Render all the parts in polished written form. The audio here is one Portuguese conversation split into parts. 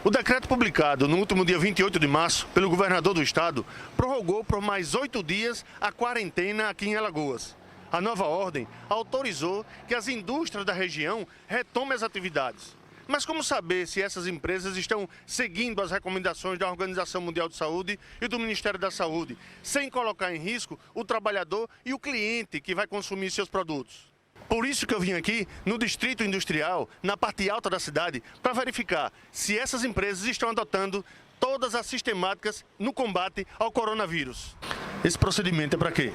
O decreto publicado no último dia 28 de março pelo governador do estado prorrogou por mais 8 dias a quarentena aqui em Alagoas. A nova ordem autorizou que as indústrias da região retomem as atividades. Mas como saber se essas empresas estão seguindo as recomendações da Organização Mundial de Saúde e do Ministério da Saúde, sem colocar em risco o trabalhador e o cliente que vai consumir seus produtos? Por isso que eu vim aqui no Distrito Industrial, na parte alta da cidade, para verificar se essas empresas estão adotando todas as sistemáticas no combate ao coronavírus. Esse procedimento é para quê?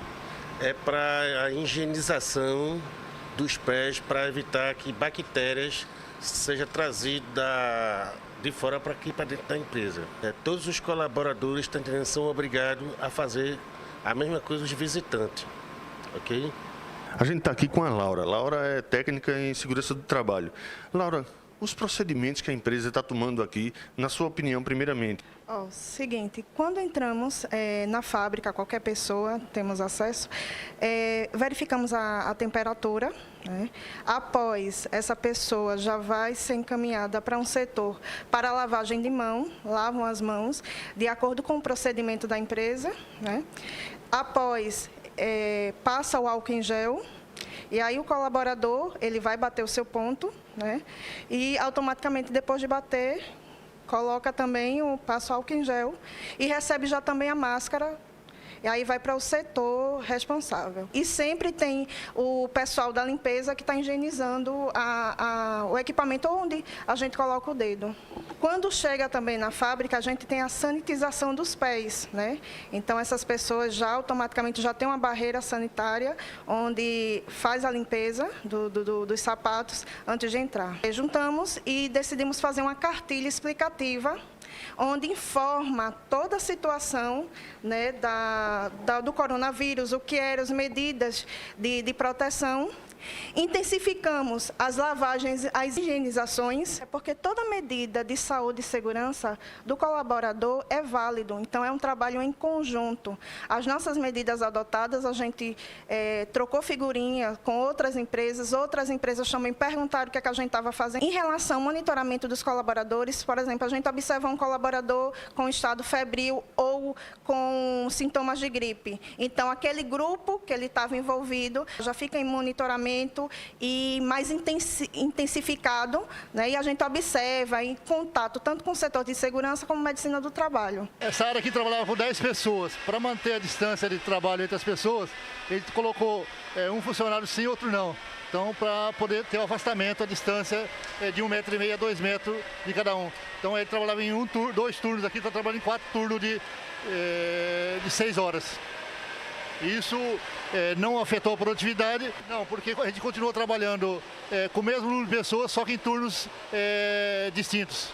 É para a higienização dos pés, para evitar que bactérias sejam trazidas de fora para aqui, para dentro da empresa. Todos os colaboradores são obrigados a fazer a mesma coisa dos visitantes, ok? A gente está aqui com a Laura. Laura é técnica em segurança do trabalho. Laura, os procedimentos que a empresa está tomando aqui, na sua opinião, primeiramente? Seguinte, quando entramos na fábrica, qualquer pessoa, temos acesso, verificamos a temperatura, né? Após, essa pessoa já vai ser encaminhada para um setor para lavagem de mão, lavam as mãos, de acordo com o procedimento da empresa, né? Após, passa o álcool em gel, e aí o colaborador, ele vai bater o seu ponto, né? E automaticamente, depois de bater, coloca também passa o álcool em gel e recebe já também a máscara. E aí vai para o setor responsável. E sempre tem o pessoal da limpeza que está higienizando o equipamento onde a gente coloca o dedo. Quando chega também na fábrica, a gente tem a sanitização dos pés, né? Então, essas pessoas já automaticamente já têm uma barreira sanitária onde faz a limpeza dos sapatos antes de entrar. Juntamos e decidimos fazer uma cartilha explicativa onde informa toda a situação, né, do coronavírus, o que eram as medidas de proteção. Intensificamos as lavagens, as higienizações, porque toda medida de saúde e segurança do colaborador é válido, então é um trabalho em conjunto. As nossas medidas adotadas, a gente trocou figurinha com outras empresas também perguntaram o que a gente estava fazendo. Em relação ao monitoramento dos colaboradores, por exemplo, a gente observa um colaborador com estado febril ou com sintomas de gripe. Então, aquele grupo que ele estava envolvido já fica em monitoramento e mais intensificado, né? E a gente observa em contato tanto com o setor de segurança como medicina do trabalho. Essa área aqui trabalhava com 10 pessoas. Para manter a distância de trabalho entre as pessoas, a gente colocou um funcionário sim, outro não. Então, para poder ter o afastamento, a distância de 1,5 m a 2 metros de cada um. Então, ele trabalhava em 2 turnos aqui, está trabalhando em 4 turnos de 6 horas. Isso não afetou a produtividade, não, porque a gente continuou trabalhando com o mesmo número de pessoas, só que em turnos distintos.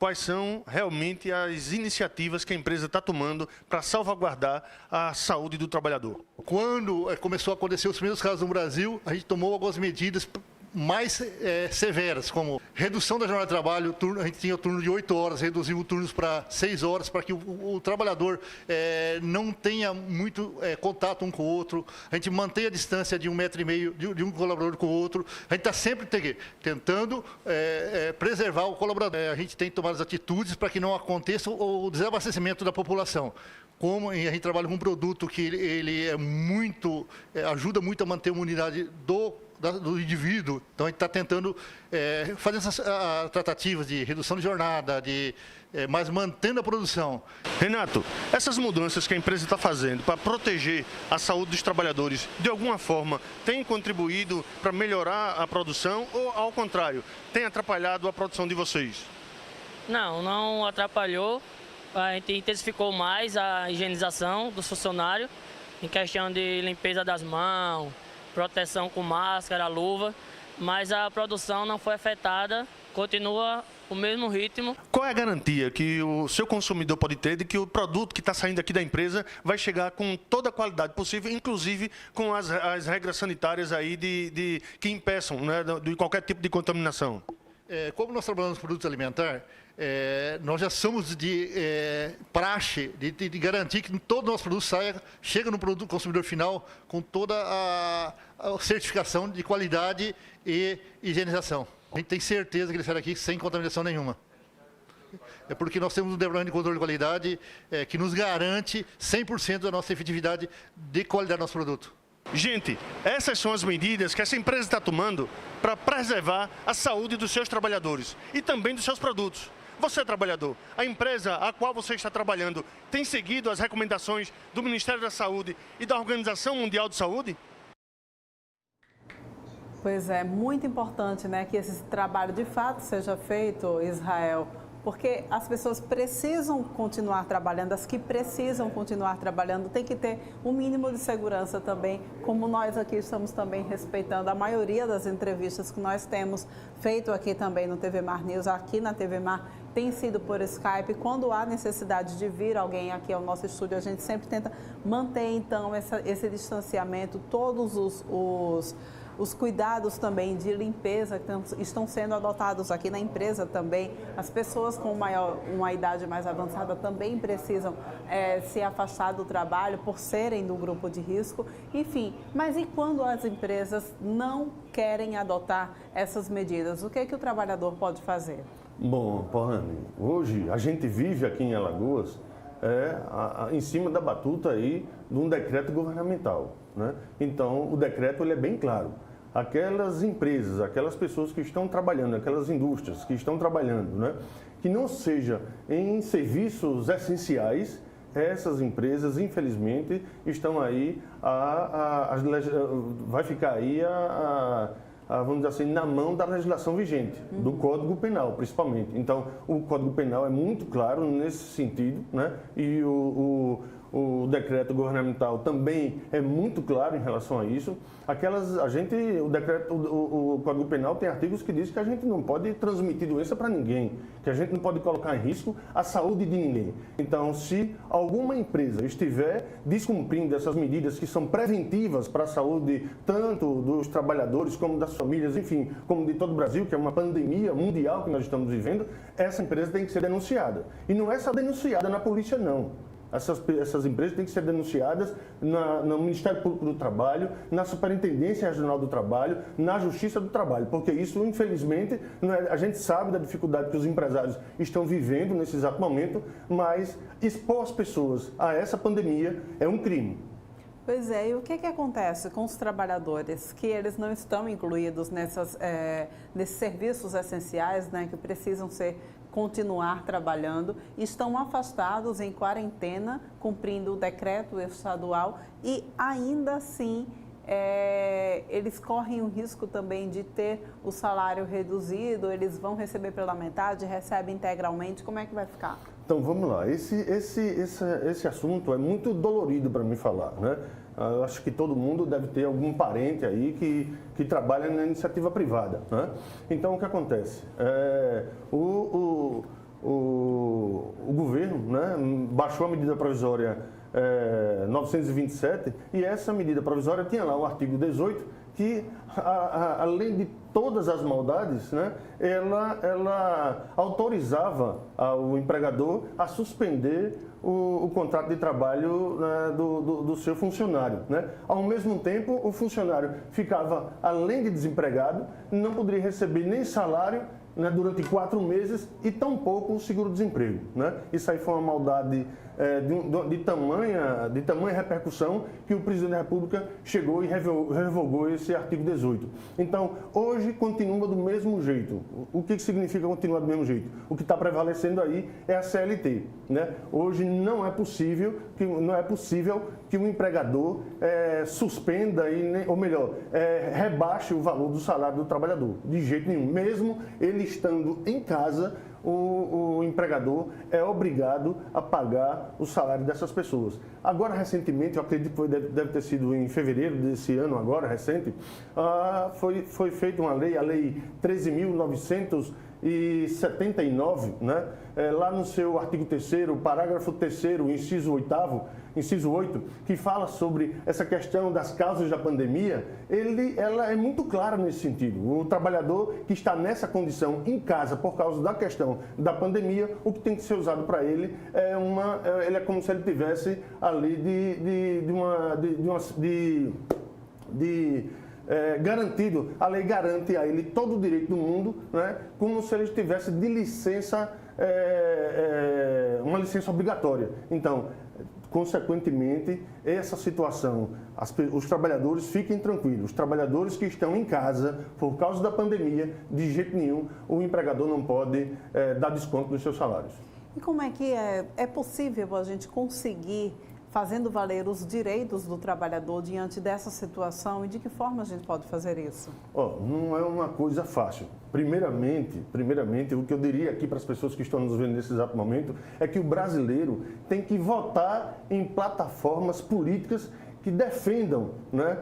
Quais são realmente as iniciativas que a empresa está tomando para salvaguardar a saúde do trabalhador? Quando começou a acontecer os primeiros casos no Brasil, a gente tomou algumas medidas mais severas, como redução da jornada de trabalho. A gente tinha o turno de 8 horas, reduziu o turno para 6 horas, para que o trabalhador não tenha muito contato um com o outro. A gente mantém a distância de 1,5 m de um colaborador com o outro. A gente está sempre tentando preservar o colaborador. A gente tem tomado as atitudes para que não aconteça o desabastecimento da população. Como a gente trabalha com um produto que ele ajuda muito a manter a imunidade do indivíduo, então a gente está tentando fazer essas tratativas de redução de jornada, mas mantendo a produção. Renato, essas mudanças que a empresa está fazendo para proteger a saúde dos trabalhadores, de alguma forma, tem contribuído para melhorar a produção ou, ao contrário, tem atrapalhado a produção de vocês? Não atrapalhou. A gente intensificou mais a higienização dos funcionários, em questão de limpeza das mãos, proteção com máscara, luva, mas a produção não foi afetada, continua o mesmo ritmo. Qual é a garantia que o seu consumidor pode ter de que o produto que está saindo aqui da empresa vai chegar com toda a qualidade possível, inclusive com as regras sanitárias aí que impeçam, né, de qualquer tipo de contaminação? Como nós trabalhamos com produtos alimentares, nós já somos de praxe de garantir que todo o nosso produto chega no produto consumidor final com toda a certificação de qualidade e higienização. A gente tem certeza que ele sai daqui sem contaminação nenhuma. é porque nós temos um departamento de controle de qualidade que nos garante 100% da nossa efetividade de qualidade do nosso produto. Gente, essas são as medidas que essa empresa está tomando para preservar a saúde dos seus trabalhadores e também dos seus produtos. Você, trabalhador, a empresa a qual você está trabalhando tem seguido as recomendações do Ministério da Saúde e da Organização Mundial de Saúde? Pois é, muito importante, né, que esse trabalho de fato seja feito, Israel, porque as pessoas precisam continuar trabalhando, as que precisam continuar trabalhando, tem que ter um mínimo de segurança também, como nós aqui estamos também respeitando a maioria das entrevistas que nós temos feito aqui também no TV Mar News, aqui na TV Mar, tem sido por Skype. Quando há necessidade de vir alguém aqui ao nosso estúdio, a gente sempre tenta manter então esse distanciamento, todos os cuidados também de limpeza que estão sendo adotados aqui na empresa também. As pessoas com uma idade mais avançada também precisam se afastar do trabalho por serem do grupo de risco. Enfim, mas e quando as empresas não querem adotar essas medidas? O que é que o trabalhador pode fazer? Bom, Porrane, hoje a gente vive aqui em Alagoas em cima da batuta aí de um decreto governamental, né? Então, o decreto ele é bem claro. Aquelas empresas, aquelas pessoas que estão trabalhando, aquelas indústrias que estão trabalhando, né? Que não seja em serviços essenciais, essas empresas, infelizmente, estão aí, vai ficar aí vamos dizer assim, na mão da legislação vigente, do Código Penal, principalmente. Então, o Código Penal é muito claro nesse sentido, né? E o decreto governamental também é muito claro em relação a isso. O Código Penal tem artigos que dizem que a gente não pode transmitir doença para ninguém, que a gente não pode colocar em risco a saúde de ninguém. Então, se alguma empresa estiver descumprindo essas medidas que são preventivas para a saúde tanto dos trabalhadores como das famílias, enfim, como de todo o Brasil, que é uma pandemia mundial que nós estamos vivendo, essa empresa tem que ser denunciada. E não é só denunciada na polícia, não. Essas empresas têm que ser denunciadas no Ministério Público do Trabalho, na Superintendência Regional do Trabalho, na Justiça do Trabalho, porque isso, infelizmente, a gente sabe da dificuldade que os empresários estão vivendo nesse exato momento, mas expor as pessoas a essa pandemia é um crime. Pois é, e o que acontece com os trabalhadores que eles não estão incluídos nesses serviços essenciais, né, que precisam continuar trabalhando, estão afastados em quarentena, cumprindo o decreto estadual e ainda assim eles correm o risco também de ter o salário reduzido, eles vão receber pela metade, recebem integralmente, como é que vai ficar? Então vamos lá, esse assunto é muito dolorido para mim falar, né? Eu acho que todo mundo deve ter algum parente aí que trabalha na iniciativa privada, né? Então o que acontece? O governo, né, baixou a medida provisória 927 e essa medida provisória tinha lá o artigo 18 que, além de todas as maldades, né, ela autorizava o empregador a suspender o contrato de trabalho, né, do seu funcionário, né? Ao mesmo tempo, o funcionário ficava, além de desempregado, não poderia receber nem salário, né, durante 4 meses e tampouco o seguro-desemprego, né? Isso aí foi uma maldade de tamanha repercussão que o presidente da República chegou e revogou esse artigo 18. Então, hoje continua do mesmo jeito. O que significa continuar do mesmo jeito? O que está prevalecendo aí é a CLT, né? Hoje não é possível que o empregador suspenda, ou melhor, rebaixe o valor do salário do trabalhador. De jeito nenhum. Mesmo ele estando em casa, o empregador é obrigado a pagar o salário dessas pessoas. Agora, recentemente, eu acredito que deve ter sido em fevereiro desse ano, agora, recente, foi feita uma lei, a Lei 13.979, né? Lá no seu artigo 3º, parágrafo 3º, inciso 8, que fala sobre essa questão das causas da pandemia, ela é muito clara nesse sentido. O trabalhador que está nessa condição em casa por causa da questão da pandemia, o que tem que ser usado para ele ele é como se ele tivesse ali garantido, a lei garante a ele todo o direito do mundo, né, como se ele estivesse de licença, uma licença obrigatória. Então, consequentemente, essa situação, os trabalhadores fiquem tranquilos, os trabalhadores que estão em casa por causa da pandemia, de jeito nenhum, o empregador não pode dar desconto nos seus salários. E como é que é possível a gente conseguir, fazendo valer os direitos do trabalhador diante dessa situação, e de que forma a gente pode fazer isso? Não é uma coisa fácil. Primeiramente, o que eu diria aqui para as pessoas que estão nos vendo nesse exato momento é que o brasileiro tem que votar em plataformas políticas que defendam, né,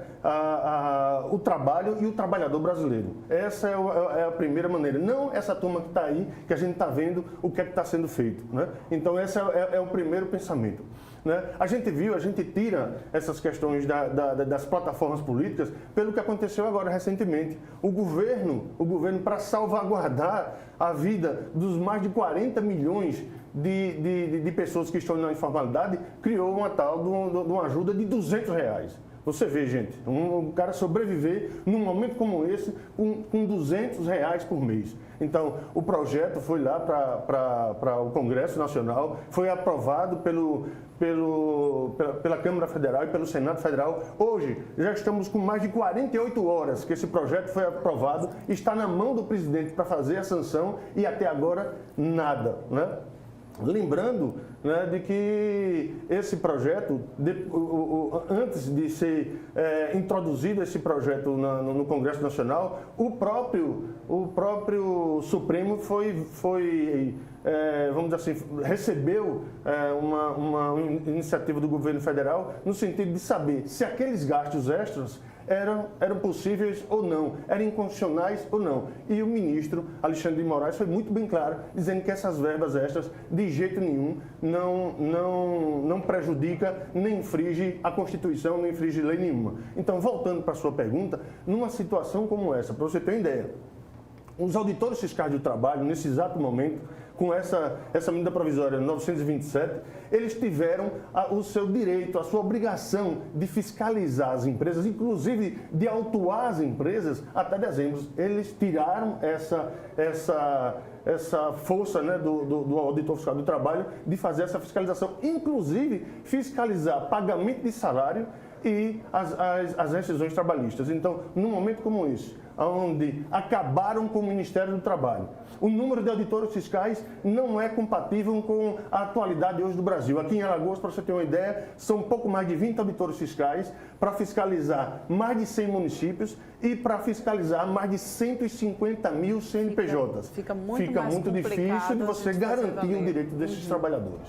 o trabalho e o trabalhador brasileiro. Essa é a primeira maneira. Não essa turma que está aí, que a gente está vendo o que é que está sendo feito, né? Então, esse é o primeiro pensamento. Né? A gente tira essas questões das plataformas políticas pelo que aconteceu agora recentemente. O governo para salvaguardar a vida dos mais de 40 milhões de pessoas que estão na informalidade, criou uma tal de uma ajuda de R$200. Você vê, gente, um cara sobreviver num momento como esse com R$200 por mês. Então, o projeto foi lá para o Congresso Nacional, foi aprovado pela Câmara Federal e pelo Senado Federal. Hoje, já estamos com mais de 48 horas que esse projeto foi aprovado, está na mão do presidente para fazer a sanção e até agora nada, né? Lembrando, né, de que esse projeto, antes de ser introduzido esse projeto no Congresso Nacional, o próprio Supremo vamos dizer assim, recebeu uma iniciativa do governo federal no sentido de saber se aqueles gastos extras eram possíveis ou não, eram inconstitucionais ou não. E o ministro Alexandre de Moraes foi muito bem claro, dizendo que essas verbas extras, de jeito nenhum, não prejudica, nem infringe a Constituição, nem infringe lei nenhuma. Então, voltando para a sua pergunta, numa situação como essa, para você ter uma ideia, os auditores fiscais do trabalho, nesse exato momento, com essa medida provisória 927, eles tiveram o seu direito, a sua obrigação de fiscalizar as empresas, inclusive de autuar as empresas até dezembro. Eles tiraram essa força, né, do auditor fiscal do trabalho de fazer essa fiscalização, inclusive fiscalizar pagamento de salário e as rescisões trabalhistas. Então, num momento como esse, onde acabaram com o Ministério do Trabalho, o número de auditores fiscais não é compatível com a atualidade hoje do Brasil. Aqui em Alagoas, para você ter uma ideia, são um pouco mais de 20 auditores fiscais para fiscalizar mais de 100 municípios e para fiscalizar mais de 150 mil CNPJs. Fica muito difícil de você garantir o direito desses trabalhadores.